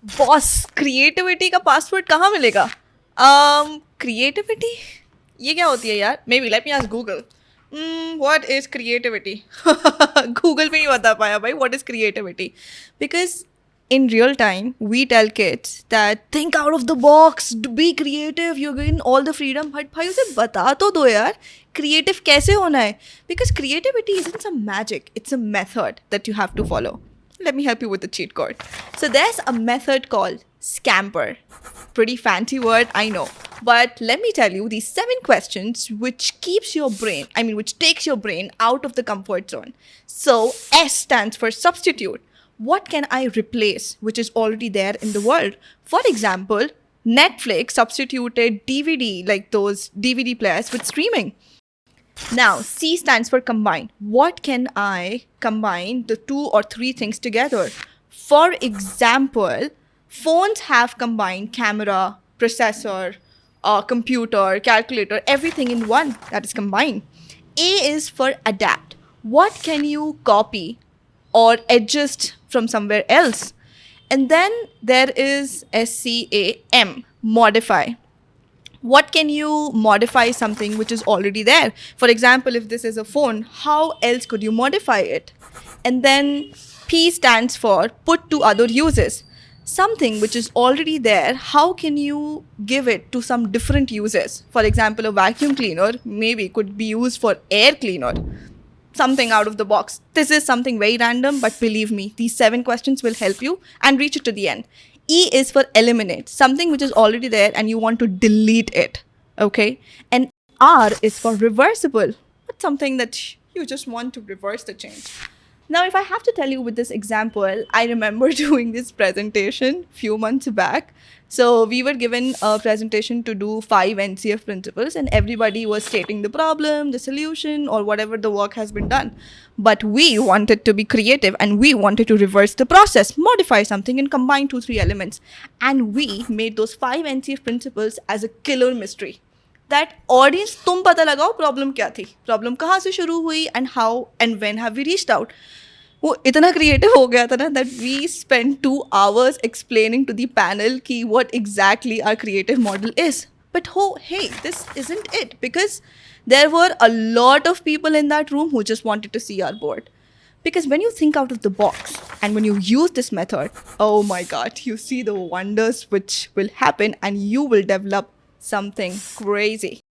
Boss creativity का password कहाँ मिलेगा? क्रिएटिविटी ये क्या होती है यार? May be let me ask Google. What is creativity? Google पे नहीं बता पाया भाई what is creativity. Because in real time we tell kids that think out of the box, be creative, you're given all the freedom. but भाई उसे बता तो दो यार creative कैसे होना है. Because creativity isn't some magic, it's a method that you have to follow. Let me help you with the cheat code. So there's a method called scamper. Pretty fancy word, I know. But let me tell you these 7 questions which which takes your brain out of the comfort zone. So S stands for substitute. What can I replace which is already there in the world? For example, Netflix substituted DVD, like those DVD players, with streaming. Now, C stands for combine. What can I combine the 2 or 3 things together? For example, phones have combined camera, processor, computer, calculator, everything in one. That is combined. A is for adapt. What can you copy or adjust from somewhere else? And then there is SCAM, modify. What can you modify something which is already there? For example, if this is a phone, how else could you modify it? And then P stands for put to other uses. Something which is already there, how can you give it to some different uses? For example, a vacuum cleaner maybe could be used for air cleaner. Something out of the box. This is something very random, but believe me, these 7 questions will help you and reach it to the end. E is for eliminate, something which is already there and you want to delete it. Okay? And R is for reversible. It's something that you just want to reverse the change. Now, if I have to tell you with this example, I remember doing this presentation few months back. So we were given a presentation to do 5 NCF principles and everybody was stating the problem, the solution, or whatever the work has been done. But we wanted to be creative and we wanted to reverse the process, modify something and combine 2-3 elements. And we made those 5 NCF principles as a killer mystery. That audience, तुम पता लगाओ problem क्या थी, problem कहाँ से शुरू हुई and how and when have we reached out. वो इतना क्रिएटिव हो गया था ना that we spent 2 hours explaining to the panel कि what exactly our creative model is. But hey, this isn't it, because there were a lot of people in that room who just wanted to see our board. Because when you think out of the box and when you use this method, oh my God, you see the wonders which will happen and you will develop something crazy.